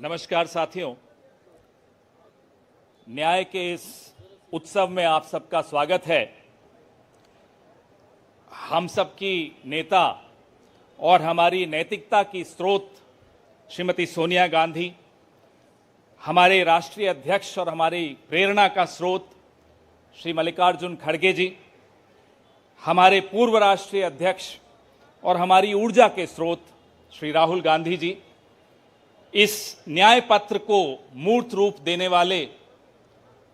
नमस्कार साथियों, न्याय के इस उत्सव में आप सबका स्वागत है। हम सबकी नेता और हमारी नैतिकता की स्रोत श्रीमती सोनिया गांधी, हमारे राष्ट्रीय अध्यक्ष और हमारी प्रेरणा का स्रोत श्री मल्लिकार्जुन खड़गे जी, हमारे पूर्व राष्ट्रीय अध्यक्ष और हमारी ऊर्जा के स्रोत श्री राहुल गांधी जी, इस न्याय पत्र को मूर्त रूप देने वाले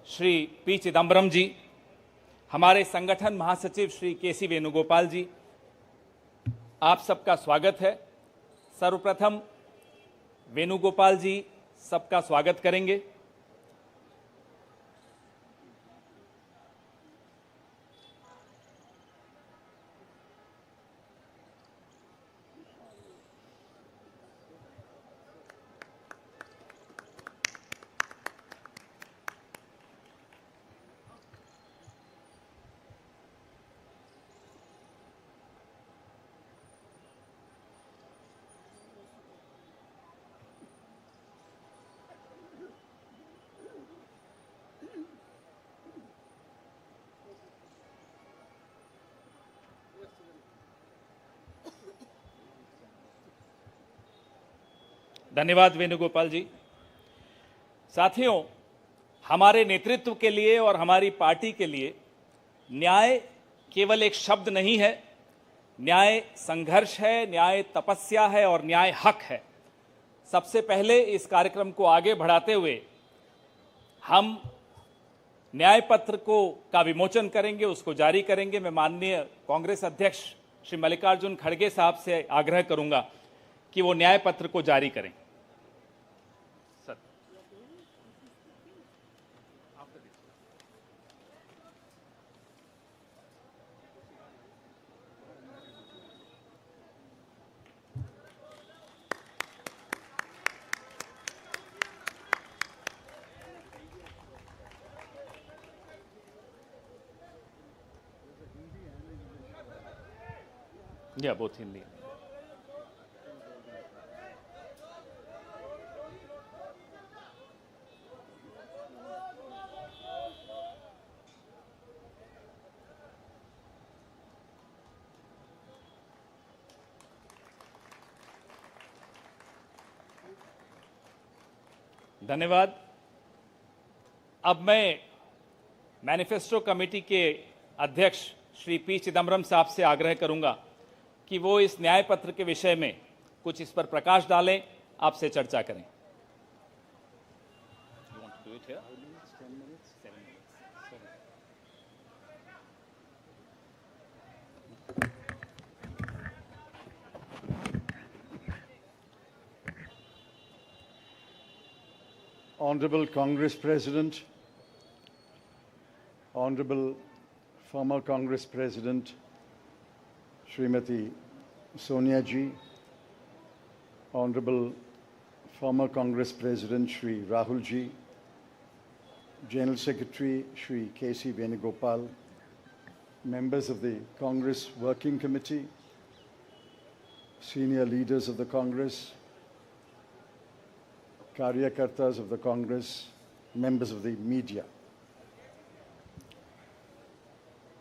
श्री पी चिदम्बरम जी, हमारे संगठन महासचिव श्री के वेणुगोपाल जी, आप सबका स्वागत है। सर्वप्रथम वेणुगोपाल जी सबका स्वागत करेंगे। धन्यवाद वेणुगोपाल जी। साथियों, हमारे नेतृत्व के लिए और हमारी पार्टी के लिए न्याय केवल एक शब्द नहीं है, न्याय संघर्ष है, न्याय तपस्या है और न्याय हक है। सबसे पहले इस कार्यक्रम को आगे बढ़ाते हुए हम न्याय पत्र का विमोचन करेंगे, उसको जारी करेंगे। मैं माननीय कांग्रेस अध्यक्ष श्री मल्लिकार्जुन खड़गे साहब से आग्रह करूंगा कि वो न्याय पत्र को जारी करें। या बोथ हिंदी। धन्यवाद। अब मैं मैनिफेस्टो कमेटी के अध्यक्ष श्री पी चिदम्बरम साहब से आग्रह करूंगा कि वो इस न्याय पत्र के विषय में कुछ इस पर प्रकाश डालें, आपसे चर्चा करें। Honorable Congress President, Honorable former Congress President Srimati Sonia ji, Honorable former Congress President Shri Rahul ji, General Secretary Shri K.C. Venugopal, members of the Congress Working Committee, senior leaders of the Congress, Karyakartas of the Congress, members of the media.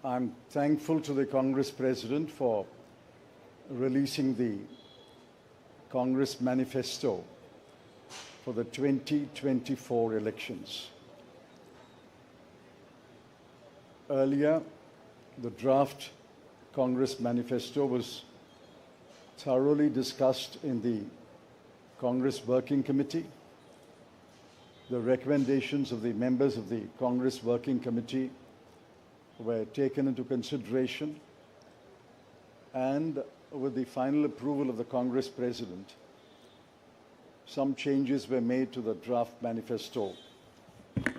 I'm thankful to the Congress President for releasing the Congress manifesto for the 2024 elections. Earlier, the draft Congress manifesto was thoroughly discussed in the Congress Working Committee. The recommendations of the members of the Congress Working Committee were taken into consideration, and with the final approval of the Congress President, some changes were made to the draft manifesto.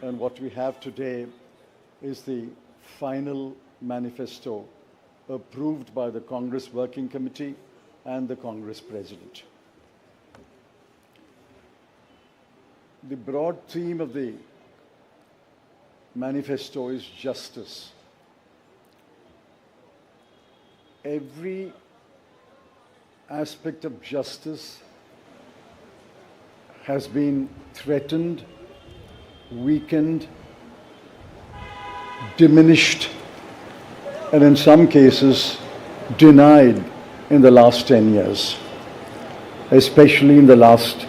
And what we have today is the final manifesto approved by the Congress Working Committee and the Congress President. The broad theme of the manifesto is justice. Every aspect of justice has been threatened, weakened, diminished, and in some cases denied in the last 10 years, especially in the last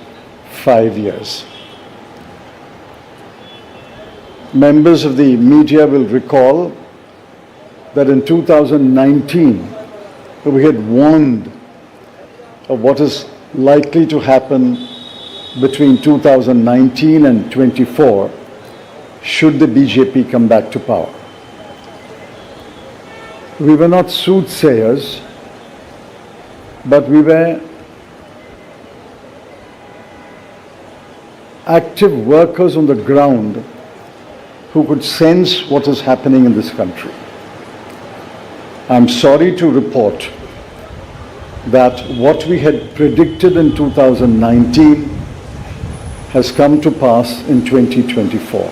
5 years. Members of the media will recall that in 2019, we had warned of what is likely to happen between 2019 and 24 should the BJP come back to power. We were not soothsayers, but we were active workers on the ground who could sense what is happening in this country. I'm sorry to report that what we had predicted in 2019 has come to pass in 2024.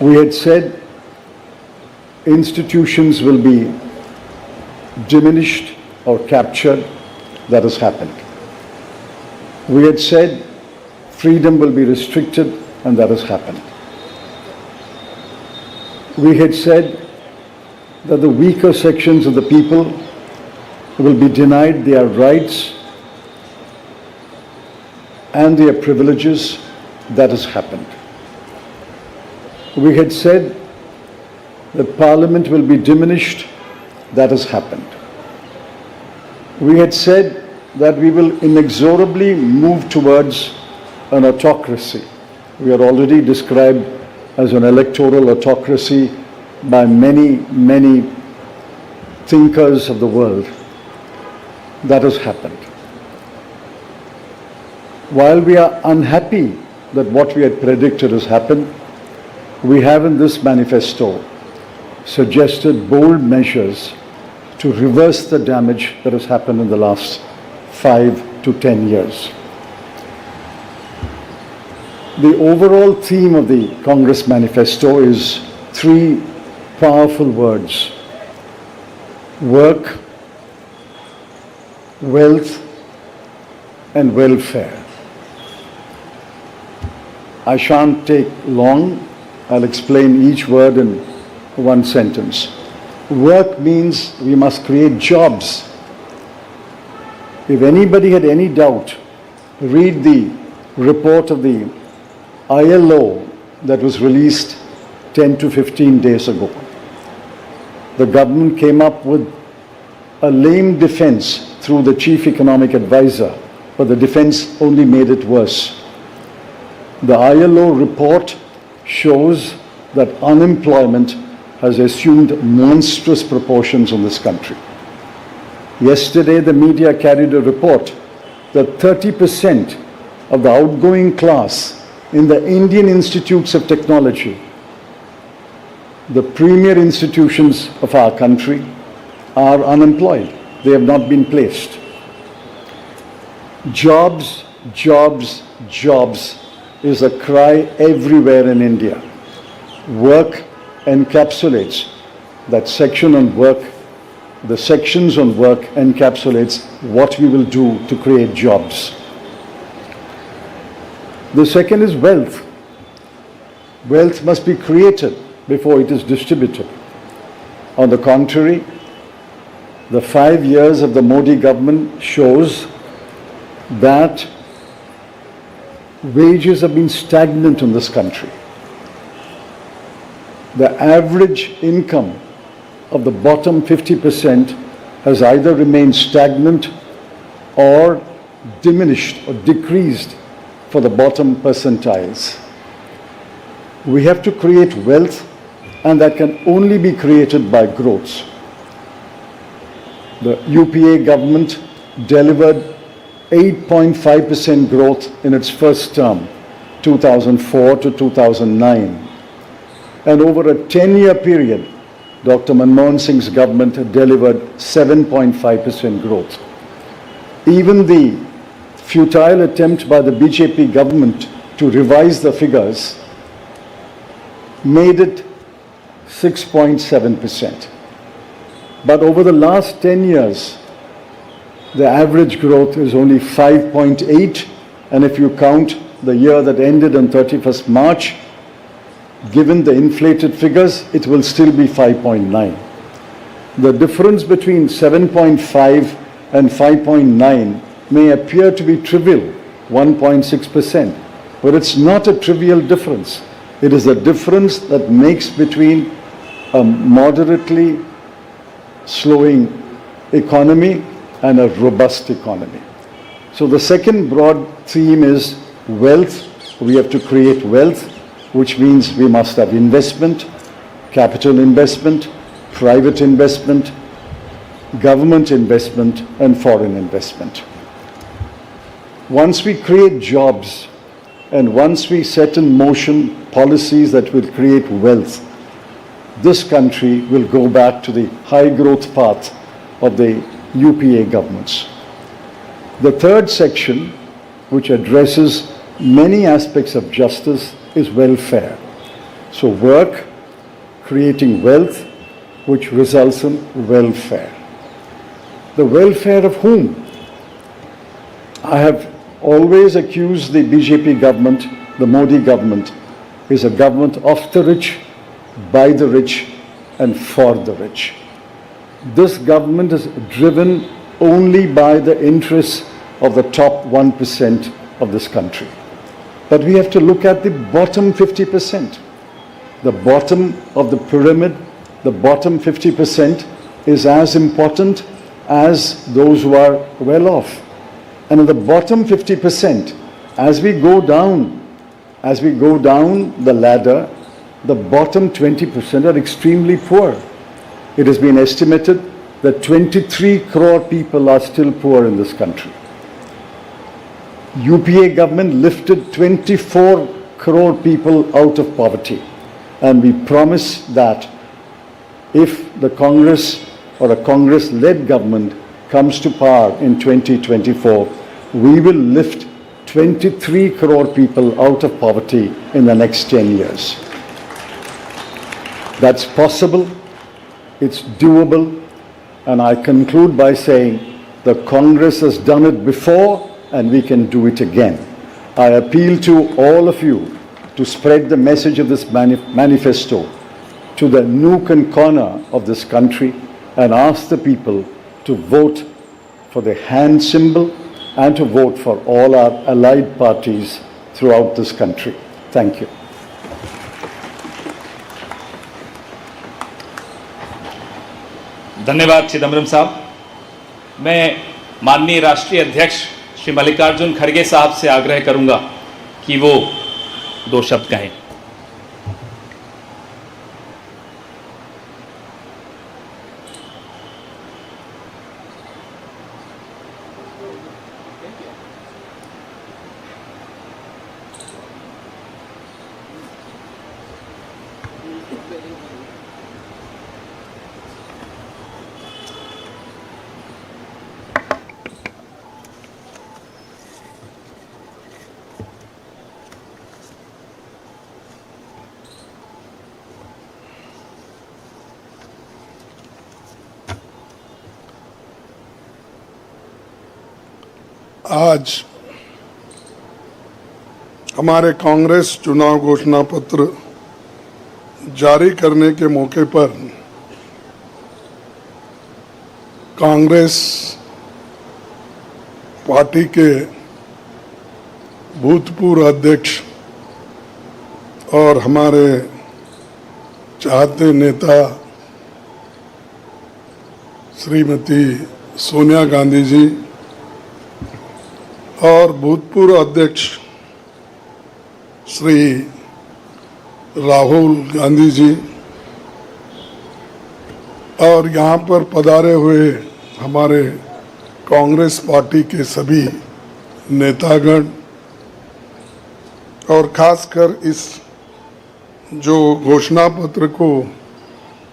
We had said institutions will be diminished or captured. That has happened. We had said freedom will be restricted, and that has happened. We had said that the weaker sections of the people will be denied their rights and their privileges. That has happened. We had said that Parliament will be diminished. That has happened. We had said that we will inexorably move towards an autocracy. We are already described as an electoral autocracy by many, many thinkers of the world. That has happened. While we are unhappy that what we had predicted has happened, we have in this manifesto suggested bold measures to reverse the damage that has happened in the last 5 to 10 years. The overall theme of the Congress manifesto is 3 powerful words: work, wealth, and welfare. I shan't take long. I'll explain each word in one sentence. Work means we must create jobs. If anybody had any doubt, read the report of the ILO that was released 10 to 15 days ago. The government came up with a lame defense through the chief economic advisor, but the defense only made it worse. The ILO report shows that unemployment has assumed monstrous proportions in this country. Yesterday, the media carried a report that 30% of the outgoing class in the Indian institutes of technology, the premier institutions of our country, are unemployed. They have not been placed. Jobs, jobs, jobs is a cry everywhere in India. Work encapsulates that section on work. The sections on work encapsulates what we will do to create jobs. The second is wealth. Wealth must be created before it is distributed. On the contrary, the 5 years of the Modi government shows that wages have been stagnant in this country. The average income of the bottom 50% has either remained stagnant or diminished or decreased for the bottom percentiles. We have to create wealth, and that can only be created by growth. The UPA government delivered 8.5% growth in its first term, 2004 to 2009. And over a 10-year period, Dr. Manmohan Singh's government delivered 7.5% growth. Even the futile attempt by the BJP government to revise the figures made it 6.7%. But over the last 10 years, the average growth is only 5.8, and if you count the year that ended on 31st March, given the inflated figures, it will still be 5.9. The difference between 7.5 and 5.9 may appear to be trivial, 1.6%, but it's not a trivial difference. It is a difference that makes between a moderately slowing economy and a robust economy. So the second broad theme is wealth. We have to create wealth, which means we must have investment, capital investment, private investment, government investment, and foreign investment. Once we create jobs and once we set in motion policies that will create wealth, this country will go back to the high growth path of the UPA governments. The third section, which addresses many aspects of justice, is welfare. So work, creating wealth, which results in welfare. The welfare of whom? I have always accused the BJP government, the Modi government, is a government of the rich, by the rich, and for the rich. This government is driven only by the interests of the top 1% of this country. But we have to look at the bottom 50%. The bottom of the pyramid, the bottom 50% is as important as those who are well off. And in the bottom 50%, as we go down the ladder, the bottom 20% are extremely poor. It has been estimated that 23 crore people are still poor in this country. UPA government lifted 24 crore people out of poverty. And we promise that if the Congress or a Congress-led government comes to power in 2024, we will lift 23 crore people out of poverty in the next 10 years. That's possible, it's doable, and I conclude by saying the Congress has done it before and we can do it again. I appeal to all of you to spread the message of this manifesto to the nook and corner of this country and ask the people to vote for the hand symbol and to vote for all our allied parties throughout this country. Thank you. धन्यवाद चिदम्बरम साहब। मैं माननीय राष्ट्रीय अध्यक्ष श्री मल्लिकार्जुन खड़गे साहब से आग्रह करूंगा कि वो 2 शब्द कहें। आज हमारे कांग्रेस चुनाव घोषणा पत्र जारी करने के मौके पर कांग्रेस पार्टी के भूतपूर्व अध्यक्ष और हमारे चाहते नेता श्रीमती सोनिया गांधी जी और भूतपूर्व अध्यक्ष श्री राहुल गांधी जी और यहाँ पर पधारे हुए हमारे कांग्रेस पार्टी के सभी नेतागण और खासकर इस जो घोषणा पत्र को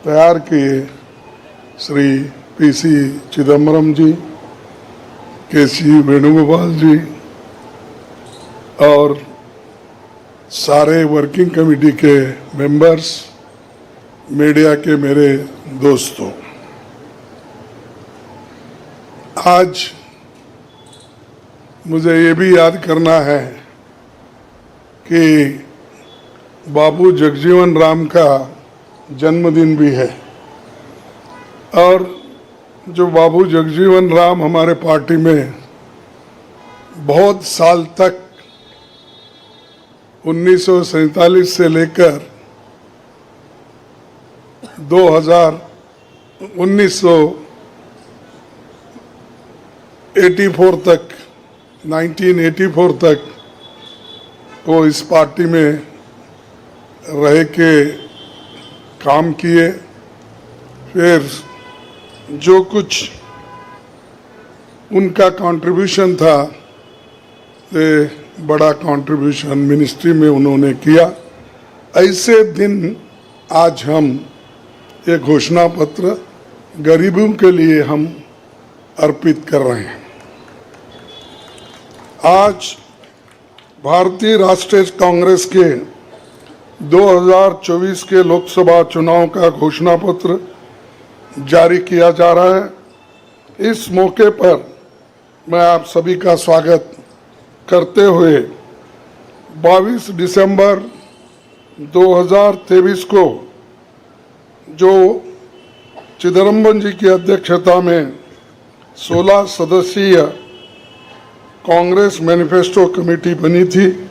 तैयार किए श्री पीसी चिदम्बरम जी, केसी वेणुगोपाल जी और सारे वर्किंग कमेटी के मेंबर्स, मीडिया के मेरे दोस्तों, आज मुझे ये भी याद करना है कि बाबू जगजीवन राम का जन्मदिन भी है। और जो बाबू जगजीवन राम हमारे पार्टी में बहुत साल तक 1947 से लेकर 1984 तक 1984 तक वो इस पार्टी में रह के काम किए। फिर जो कुछ उनका कंट्रीब्यूशन था, बड़ा कंट्रीब्यूशन मिनिस्ट्री में उन्होंने किया। ऐसे दिन आज हम ये घोषणा पत्र गरीबों के लिए हम अर्पित कर रहे हैं। आज भारतीय राष्ट्रीय कांग्रेस के 2024 के लोकसभा चुनाव का घोषणा पत्र जारी किया जा रहा है। इस मौके पर मैं आप सभी का स्वागत करते हुए 22 दिसंबर 2023 को जो चिदम्बरम जी की अध्यक्षता में 16 सदस्यीय कांग्रेस मैनिफेस्टो कमेटी बनी थी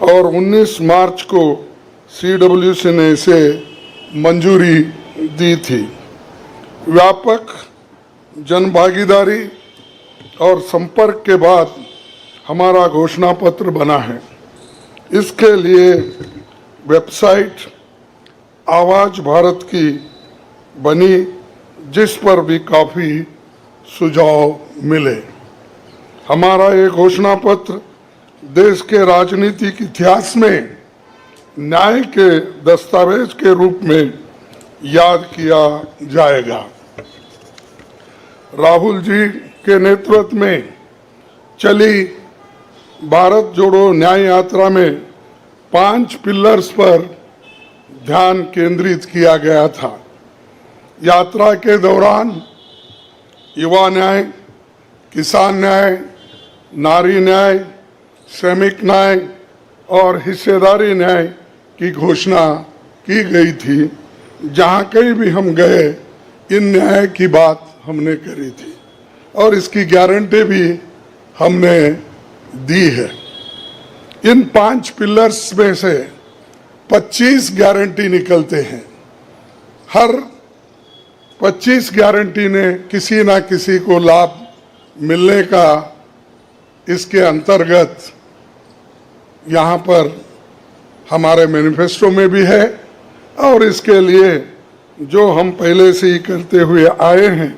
और 19 मार्च को CWC ने इसे मंजूरी दी थी। व्यापक जनभागीदारी और संपर्क के बाद हमारा घोषणा पत्र बना है। इसके लिए वेबसाइट आवाज भारत की बनी, जिस पर भी काफ़ी सुझाव मिले। हमारा ये घोषणा पत्र देश के राजनीतिक इतिहास में न्याय के दस्तावेज के रूप में याद किया जाएगा। राहुल जी के नेतृत्व में चली भारत जोड़ो न्याय यात्रा में 5 पिलर्स पर ध्यान केंद्रित किया गया था। यात्रा के दौरान युवा न्याय, किसान न्याय, नारी न्याय, श्रमिक न्याय और हिस्सेदारी न्याय की घोषणा की गई थी। जहाँ कहीं भी हम गए इन न्याय की बात हमने करी थी और इसकी गारंटी भी हमने दी है। इन 5 पिलर्स में से 25 गारंटी निकलते हैं। हर 25 गारंटी ने किसी ना किसी को लाभ मिलने का इसके अंतर्गत यहाँ पर हमारे मैनिफेस्टो में भी है और इसके लिए जो हम पहले से ही करते हुए आए हैं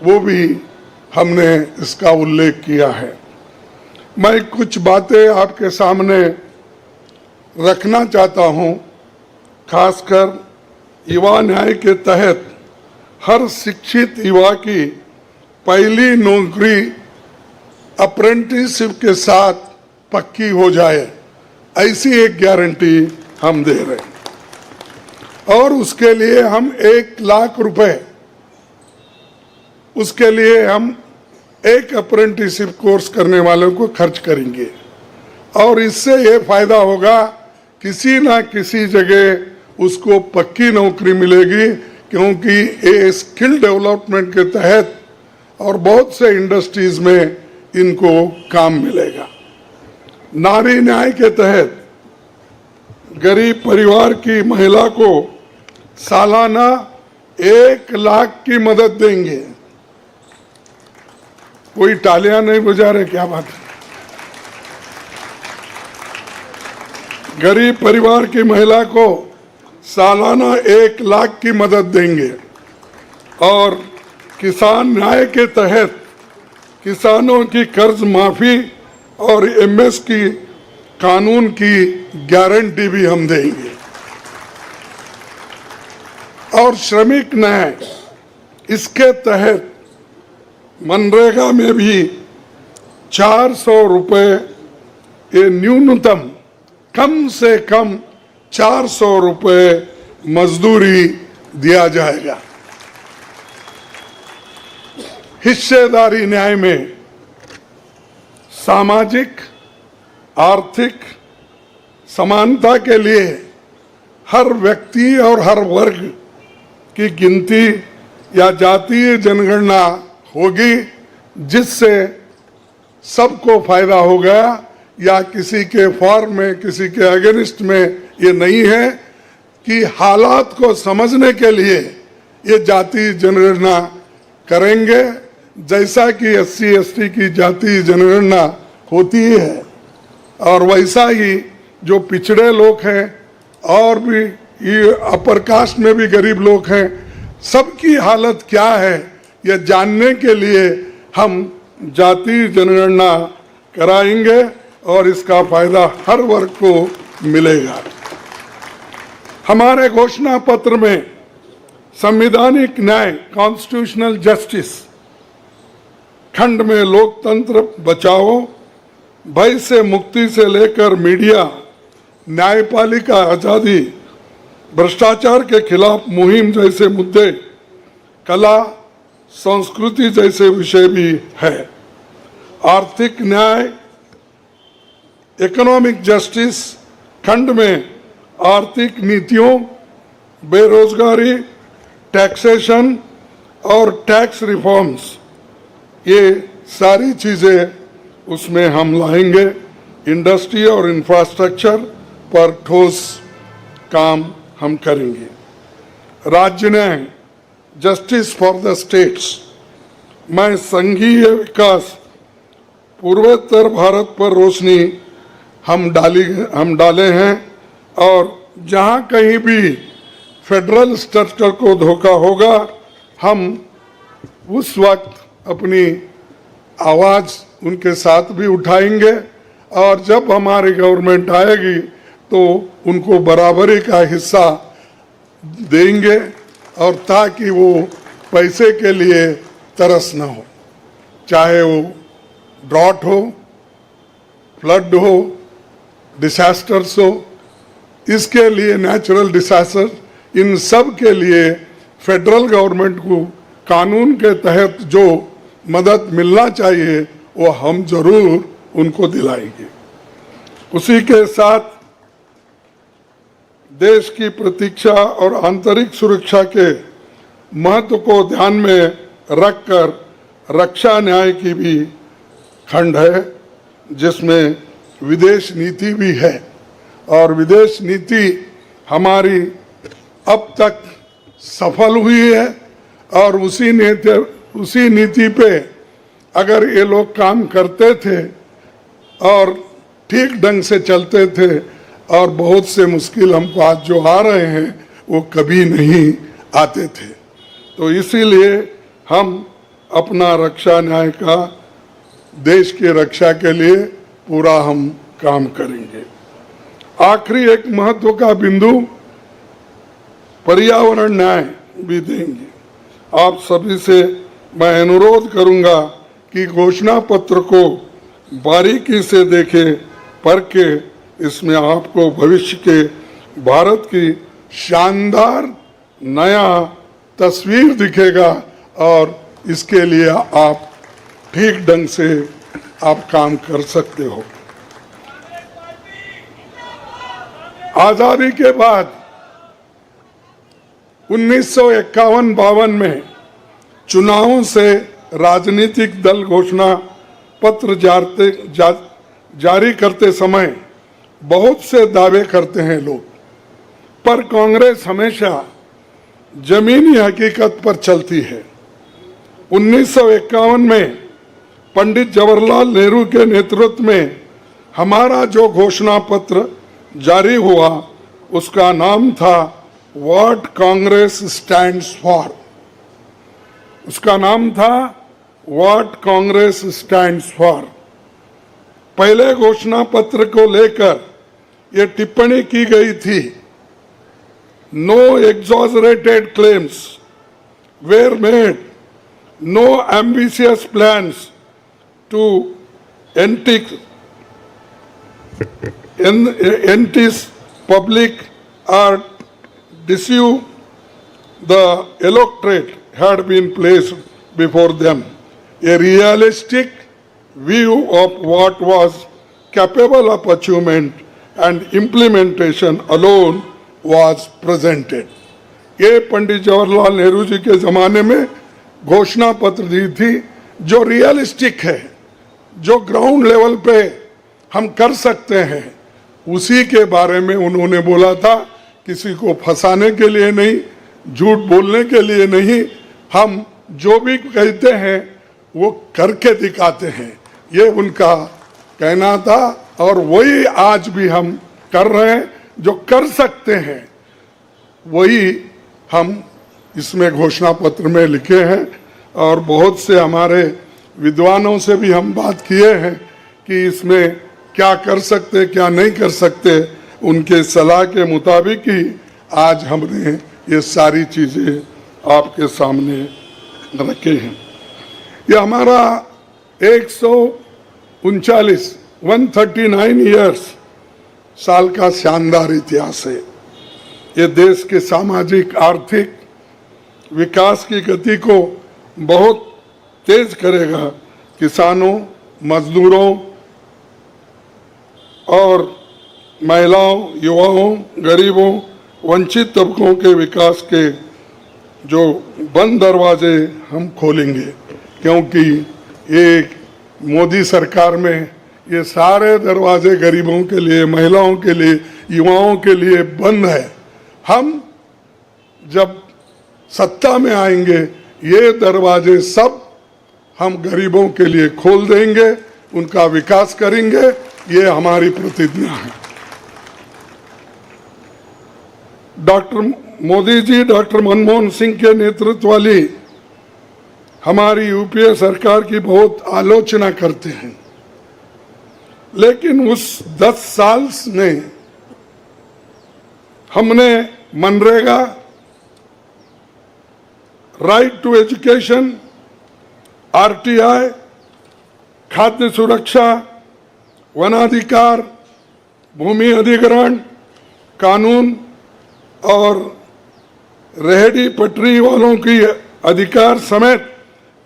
वो भी हमने इसका उल्लेख किया है। मैं कुछ बातें आपके सामने रखना चाहता हूँ। खासकर युवा न्याय के तहत हर शिक्षित युवा की पहली नौकरी अप्रेंटिसशिप के साथ पक्की हो जाए, ऐसी एक गारंटी हम दे रहे हैं। और उसके लिए हम 1 लाख रुपए, उसके लिए हम एक अप्रेंटिसशिप कोर्स करने वालों को खर्च करेंगे और इससे ये फायदा होगा, किसी ना किसी जगह उसको पक्की नौकरी मिलेगी, क्योंकि ये स्किल डेवलपमेंट के तहत और बहुत से इंडस्ट्रीज में इनको काम मिलेगा। नारी न्याय के तहत गरीब परिवार की महिला को सालाना 1 लाख की मदद देंगे। कोई तालियां नहीं बजा रहे, क्या बात है। गरीब परिवार की महिला को सालाना 1 लाख की मदद देंगे और किसान न्याय के तहत किसानों की कर्ज माफी और MS की कानून की गारंटी भी हम देंगे। और श्रमिक न्याय, इसके तहत मनरेगा में भी 400 रुपए, ये न्यूनतम कम से कम 400 रुपए मजदूरी दिया जाएगा। हिस्सेदारी न्याय में सामाजिक आर्थिक समानता के लिए हर व्यक्ति और हर वर्ग की गिनती या जातीय जनगणना होगी, जिससे सबको फायदा होगा, या किसी के फॉर्म में किसी के अगेंस्ट में ये नहीं है कि हालात को समझने के लिए ये जातीय जनगणना करेंगे, जैसा कि SC ST की जातीय जनगणना होती है। और वैसा ही जो पिछड़े लोग हैं और भी ये अपर कास्ट में भी गरीब लोग हैं, सबकी हालत क्या है ये जानने के लिए हम जातीय जनगणना कराएंगे और इसका फायदा हर वर्ग को मिलेगा। हमारे घोषणा पत्र में संवैधानिक न्याय कॉन्स्टिट्यूशनल जस्टिस खंड में लोकतंत्र बचाओ, भय से मुक्ति से लेकर मीडिया, न्यायपालिका आजादी, भ्रष्टाचार के खिलाफ मुहिम जैसे मुद्दे, कला संस्कृति जैसे विषय भी है। आर्थिक न्याय इकोनॉमिक जस्टिस खंड में आर्थिक नीतियों, बेरोजगारी, टैक्सेशन और टैक्स रिफॉर्म्स, ये सारी चीजें उसमें हम लाएंगे। इंडस्ट्री और इंफ्रास्ट्रक्चर पर ठोस काम हम करेंगे। राज्य न्याय जस्टिस फॉर द स्टेट्स में संघीय विकास पूर्वोत्तर भारत पर रोशनी हम डाले हैं, और जहां कहीं भी फेडरल स्ट्रक्चर को धोखा होगा, हम उस वक्त अपनी आवाज उनके साथ भी उठाएंगे, और जब हमारी गवर्नमेंट आएगी तो उनको बराबरी का हिस्सा देंगे, और ताकि वो पैसे के लिए तरस ना हो, चाहे वो ड्रॉट हो, फ्लड हो, डिसास्टर्स हो, इसके लिए नेचुरल डिसास्टर, इन सब के लिए फेडरल गवर्नमेंट को कानून के तहत जो मदद मिलना चाहिए वो हम जरूर उनको दिलाएंगे। उसी के साथ देश की प्रतीक्षा और आंतरिक सुरक्षा के महत्व को ध्यान में रखकर रक्षा न्याय की भी खंड है, जिसमें विदेश नीति भी है, और विदेश नीति हमारी अब तक सफल हुई है, और उसी नीति पे अगर ये लोग काम करते थे और ठीक ढंग से चलते थे, और बहुत से मुश्किल हमको आज जो आ रहे हैं वो कभी नहीं आते थे। तो इसीलिए हम अपना रक्षा न्याय का देश की रक्षा के लिए पूरा हम काम करेंगे। आखिरी एक महत्व का बिंदु पर्यावरण न्याय भी देंगे। आप सभी से मैं अनुरोध करूंगा कि घोषणा पत्र को बारीकी से देखें, पढ़ के इसमें आपको भविष्य के भारत की शानदार नया तस्वीर दिखेगा, और इसके लिए आप ठीक ढंग से आप काम कर सकते हो। आजादी के बाद 1951-52 में चुनावों से राजनीतिक दल घोषणा पत्र जारी करते समय बहुत से दावे करते हैं लोग, पर कांग्रेस हमेशा जमीनी हकीकत पर चलती है। 1951 में पंडित जवाहरलाल नेहरू के नेतृत्व में हमारा जो घोषणा पत्र जारी हुआ, उसका नाम था व्हाट कांग्रेस स्टैंड्स फॉर। उसका नाम था व्हाट कांग्रेस स्टैंड्स फॉर। पहले घोषणा पत्र को लेकर ये टिप्पणी की गई थी, no exaggerated claims were made, no ambitious plans to entice public or deceive the electorate had been placed before them. A realistic view of what was capable of achievement and implementation alone was presented. ये पंडित जवाहरलाल नेहरू जी के ज़माने में घोषणा पत्र दी थी जो realistic है, जो ग्राउंड लेवल पे हम कर सकते हैं, उसी के बारे में उन्होंने बोला था। किसी को फंसाने के लिए नहीं, झूठ बोलने के लिए नहीं, हम जो भी कहते हैं वो करके दिखाते हैं, ये उनका कहना था। और वही आज भी हम कर रहे हैं, जो कर सकते हैं वही हम इसमें घोषणा पत्र में लिखे हैं। और बहुत से हमारे विद्वानों से भी हम बात किए हैं कि इसमें क्या कर सकते क्या नहीं कर सकते, उनके सलाह के मुताबिक ही आज हमने ये सारी चीज़ें आपके सामने रखे हैं। ये हमारा 139 ईयर्स साल का शानदार इतिहास है। ये देश के सामाजिक आर्थिक विकास की गति को बहुत तेज करेगा। किसानों, मजदूरों और महिलाओं, युवाओं, गरीबों, वंचित तबकों के विकास के जो बंद दरवाजे हम खोलेंगे, क्योंकि एक मोदी सरकार में ये सारे दरवाजे गरीबों के लिए, महिलाओं के लिए, युवाओं के लिए बंद है। हम जब सत्ता में आएंगे ये दरवाजे सब हम गरीबों के लिए खोल देंगे, उनका विकास करेंगे, ये हमारी प्रतिज्ञा है। डॉक्टर मोदी जी, डॉक्टर मनमोहन सिंह के नेतृत्व वाली हमारी यूपीए सरकार की बहुत आलोचना करते हैं, लेकिन उस 10 साल में हमने MNREGA, right to education, RTI, खाद्य सुरक्षा, वनाधिकार, भूमि अधिग्रहण कानून और रेहड़ी पटरी वालों की अधिकार समेत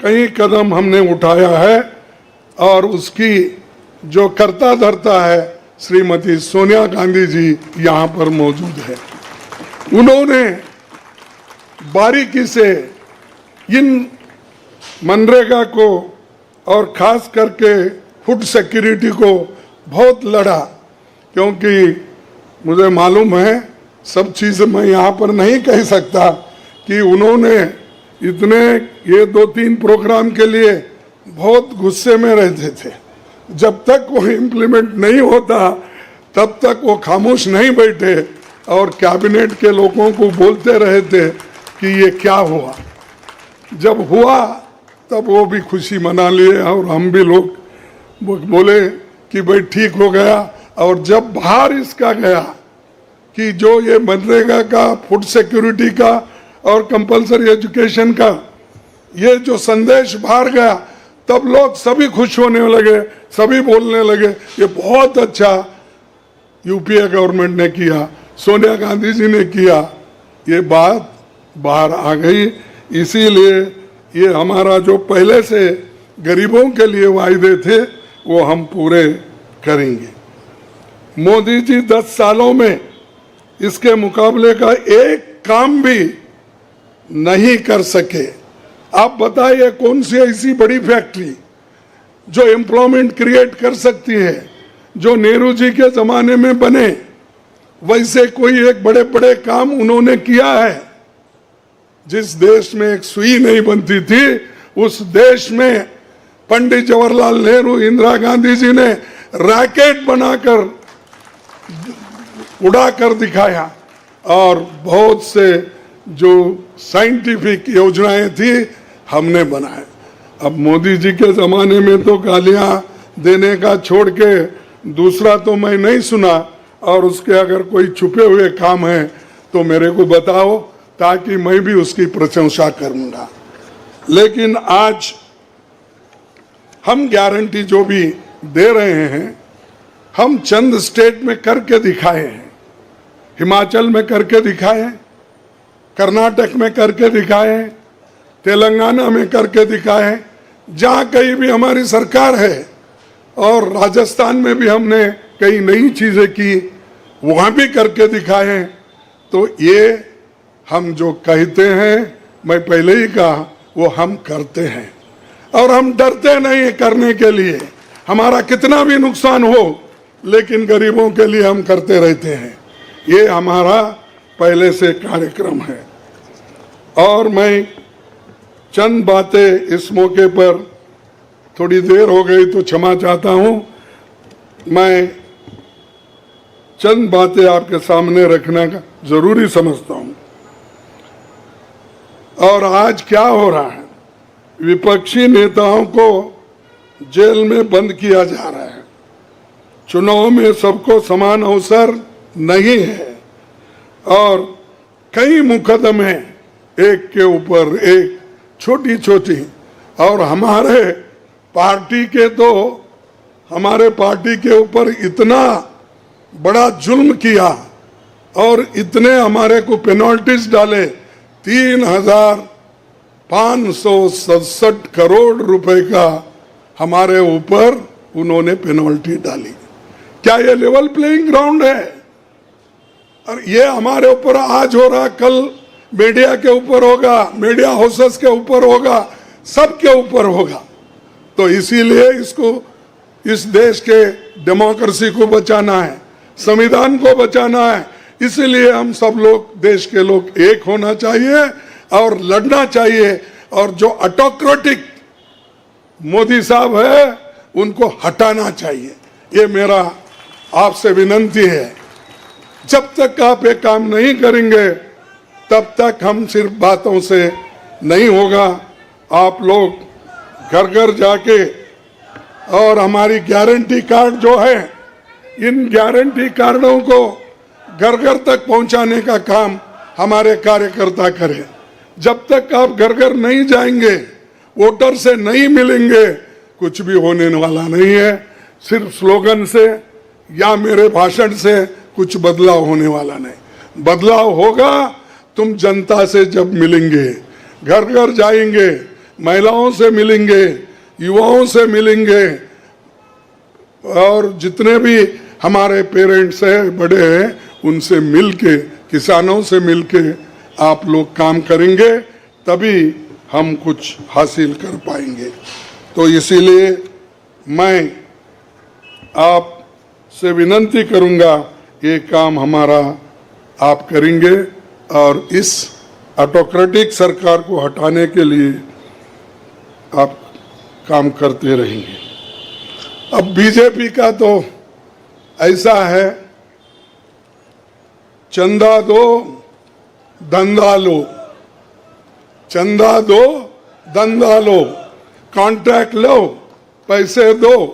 कई कदम हमने उठाया है। और उसकी जो कर्ता धर्ता है श्रीमती सोनिया गांधी जी यहाँ पर मौजूद है। उन्होंने बारीकी से इन मनरेगा को और खास करके फूड सिक्योरिटी को बहुत लड़ा, क्योंकि मुझे मालूम है, सब चीज़ मैं यहाँ पर नहीं कह सकता कि उन्होंने इतने ये 2-3 प्रोग्राम के लिए बहुत गुस्से में रहते थे। जब तक वो इम्प्लीमेंट नहीं होता तब तक वो खामोश नहीं बैठे और कैबिनेट के लोगों को बोलते रहे थे कि ये क्या हुआ। जब हुआ तब वो भी खुशी मना लिए और हम भी लोग बोले कि भाई ठीक हो गया। और जब बाहर इसका गया कि जो ये मनरेगा का, फूड सिक्योरिटी का और कंपलसरी एजुकेशन का ये जो संदेश बाहर गया, तब लोग सभी खुश होने लगे, सभी बोलने लगे ये बहुत अच्छा यूपीए गवर्नमेंट ने किया, सोनिया गांधी जी ने किया। ये बात बाहर आ गई। इसीलिए ये हमारा जो पहले से गरीबों के लिए वायदे थे वो हम पूरे करेंगे। मोदी जी 10 सालों में इसके मुकाबले का एक काम भी नहीं कर सके। आप बताइए कौन सी ऐसी बड़ी फैक्ट्री जो एम्प्लॉयमेंट क्रिएट कर सकती है, जो नेहरू जी के जमाने में बने वैसे कोई एक बड़े बड़े काम उन्होंने किया है। जिस देश में एक सुई नहीं बनती थी उस देश में पंडित जवाहरलाल नेहरू, इंदिरा गांधी जी ने रॉकेट बनाकर उड़ा कर दिखाया। और बहुत से जो साइंटिफिक योजनाएं थी हमने बनाए। अब मोदी जी के ज़माने में तो गालियां देने का छोड़ के दूसरा तो मैं नहीं सुना। और उसके अगर कोई छुपे हुए काम है तो मेरे को बताओ, ताकि मैं भी उसकी प्रशंसा करूंगा। लेकिन आज हम गारंटी जो भी दे रहे हैं, हम चंद स्टेट में करके दिखाए हैं। हिमाचल में करके दिखाए, कर्नाटक में करके दिखाए, तेलंगाना में करके दिखाए। जहाँ कहीं भी हमारी सरकार है और राजस्थान में भी हमने कई नई चीजें की, वहां भी करके दिखाए। तो ये हम जो कहते हैं, मैं पहले ही कहा, वो हम करते हैं और हम डरते नहीं करने के लिए। हमारा कितना भी नुकसान हो, लेकिन गरीबों के लिए हम करते रहते हैं। ये हमारा पहले से कार्यक्रम है। और मैं चंद बातें इस मौके पर, थोड़ी देर हो गई तो क्षमा चाहता हूं, मैं चंद बातें आपके सामने रखना जरूरी समझता हूं। और आज क्या हो रहा है, विपक्षी नेताओं को जेल में बंद किया जा रहा है। चुनाव में सबको समान अवसर नहीं है और कई मुकदमे एक के ऊपर एक, छोटी छोटी, और हमारे पार्टी के ऊपर इतना बड़ा जुल्म किया और इतने हमारे को पेनल्टीज डाले। 3,567 करोड़ रुपए का हमारे ऊपर उन्होंने पेनल्टी डाली। क्या ये लेवल प्लेइंग ग्राउंड है? और ये हमारे ऊपर आज हो रहा, कल मीडिया के ऊपर होगा, मीडिया हाउसेस के ऊपर होगा, सबके ऊपर होगा। तो इसीलिए इस देश के डेमोक्रेसी को बचाना है, संविधान को बचाना है। इसीलिए हम सब लोग, देश के लोग, एक होना चाहिए और लड़ना चाहिए। और जो ऑटोक्रेटिक मोदी साहब है, उनको हटाना चाहिए। ये मेरा आपसे विनती है। जब तक आप ये काम नहीं करेंगे, तब तक हम सिर्फ बातों से नहीं होगा। आप लोग घर घर जाके, और हमारी गारंटी कार्ड जो है, इन गारंटी कार्डों को घर घर तक पहुंचाने का काम हमारे कार्यकर्ता करें। जब तक आप घर घर नहीं जाएंगे, वोटर से नहीं मिलेंगे, कुछ भी होने वाला नहीं है। सिर्फ स्लोगन से या मेरे भाषण से कुछ बदलाव होने वाला नहीं। बदलाव होगा तुम जनता से जब मिलेंगे, घर घर जाएंगे, महिलाओं से मिलेंगे, युवाओं से मिलेंगे, और जितने भी हमारे पेरेंट्स हैं, बड़े हैं, उनसे मिलके, किसानों से मिलके आप लोग काम करेंगे, तभी हम कुछ हासिल कर पाएंगे। तो इसीलिए मैं आपसे विनती करूंगा, ये काम हमारा आप करेंगे और इस ऑटोक्रेटिक सरकार को हटाने के लिए आप काम करते रहेंगे। अब बीजेपी का तो ऐसा है, चंदा दो धंधा लो, चंदा दो धंधा लो, कॉन्ट्रैक्ट लो, पैसे दो।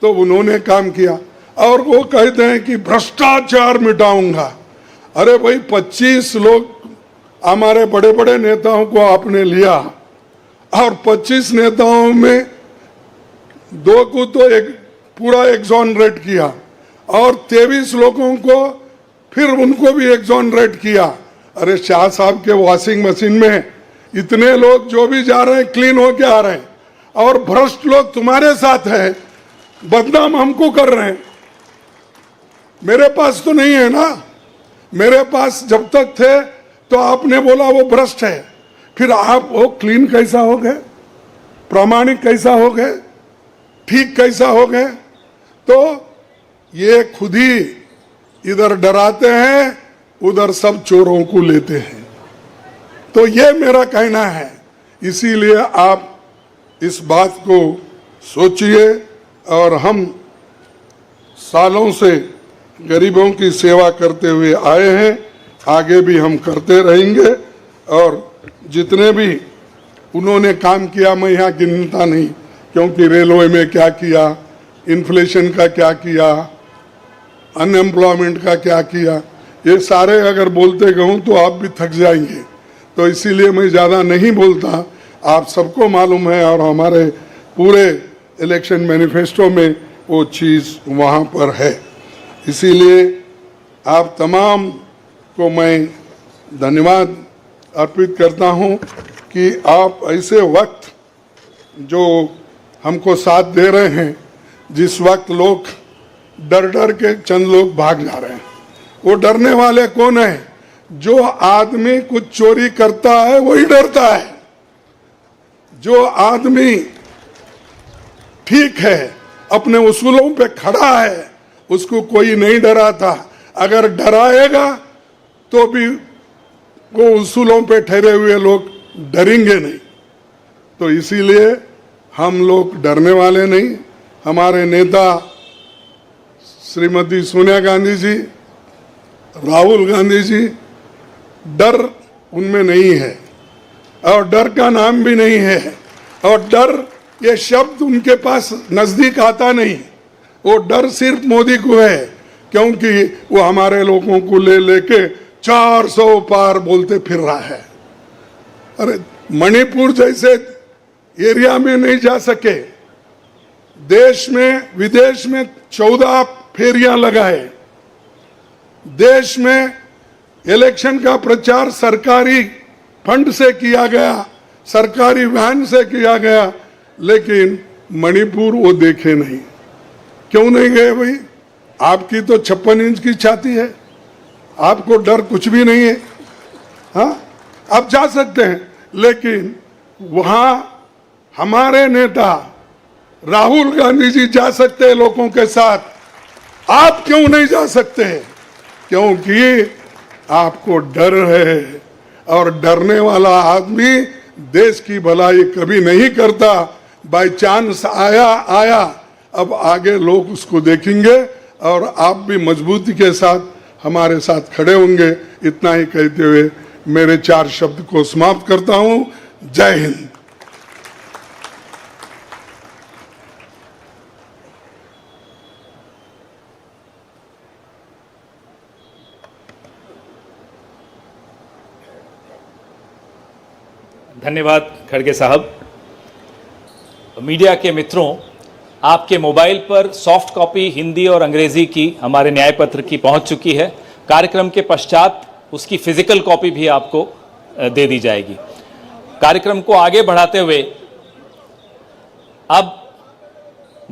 तो उन्होंने काम किया और वो कहते हैं कि भ्रष्टाचार मिटाऊंगा। अरे भाई, 25 लोग हमारे बड़े बड़े नेताओं को आपने लिया और 25 नेताओं में 2 को तो एक पूरा एक्सोनरेट किया और 23 लोगों को फिर उनको भी एक्सोनरेट किया। अरे शाह साहब के वॉशिंग मशीन में इतने लोग जो भी जा रहे हैं, क्लीन होके आ रहे हैं, और भ्रष्ट लोग तुम्हारे साथ है, बदनाम हमको कर रहे हैं। मेरे पास तो नहीं है ना, मेरे पास जब तक थे तो आपने बोला वो भ्रष्ट है, फिर आप वो क्लीन कैसा हो गए, प्रामाणिक कैसा हो गए, ठीक कैसा हो गए? तो ये खुद ही इधर डराते हैं, उधर सब चोरों को लेते हैं। तो ये मेरा कहना है। इसीलिए आप इस बात को सोचिए, और हम सालों से गरीबों की सेवा करते हुए आए हैं, आगे भी हम करते रहेंगे। और जितने भी उन्होंने काम किया, मैं यहाँ गिनता नहीं, क्योंकि रेलवे में क्या किया, इन्फ्लेशन का क्या किया, अनएम्प्लॉयमेंट का क्या किया, ये सारे अगर बोलते कहूँ तो आप भी थक जाएंगे। तो इसीलिए मैं ज़्यादा नहीं बोलता, आप सबको मालूम है, और हमारे पूरे इलेक्शन मैनिफेस्टो में वो चीज़ वहाँ पर है। इसीलिए आप तमाम को मैं धन्यवाद अर्पित करता हूँ कि आप ऐसे वक्त जो हमको साथ दे रहे हैं, जिस वक्त लोग डर डर के चंद लोग भाग जा रहे हैं। वो डरने वाले कौन है? जो आदमी कुछ चोरी करता है वही डरता है। जो आदमी ठीक है, अपने उसूलों पे खड़ा है, उसको कोई नहीं डराता। अगर डराएगा तो भी वो उसूलों पे ठहरे हुए लोग डरेंगे नहीं। तो इसीलिए हम लोग डरने वाले नहीं। हमारे नेता श्रीमती सोनिया गांधी जी, राहुल गांधी जी, डर उनमें नहीं है और डर का नाम भी नहीं है। और डर ये शब्द उनके पास नजदीक आता नहीं। वो डर सिर्फ मोदी को है, क्योंकि वो हमारे लोगों को ले लेके 400 पार बोलते फिर रहा है। अरे मणिपुर जैसे एरिया में नहीं जा सके, देश में विदेश में 14 फेरियां लगाए, देश में इलेक्शन का प्रचार सरकारी फंड से किया गया, सरकारी वैन से किया गया, लेकिन मणिपुर वो देखे नहीं। क्यों नहीं गए भाई? आपकी तो 56 इंच की छाती है, आपको डर कुछ भी नहीं है। हाँ, आप जा सकते हैं, लेकिन वहां हमारे नेता राहुल गांधी जी जा सकते हैं लोगों के साथ। आप क्यों नहीं जा सकते? क्योंकि आपको डर है, और डरने वाला आदमी देश की भलाई कभी नहीं करता। बाय चांस आया, अब आगे लोग उसको देखेंगे और आप भी मजबूती के साथ हमारे साथ खड़े होंगे। इतना ही कहते हुए मेरे 4 शब्द को समाप्त करता हूं। जय हिंद। धन्यवाद खड़गे साहब। मीडिया के मित्रों, आपके मोबाइल पर सॉफ्ट कॉपी हिंदी और अंग्रेजी की हमारे न्याय पत्र की पहुंच चुकी है। कार्यक्रम के पश्चात उसकी फिजिकल कॉपी भी आपको दे दी जाएगी। कार्यक्रम को आगे बढ़ाते हुए अब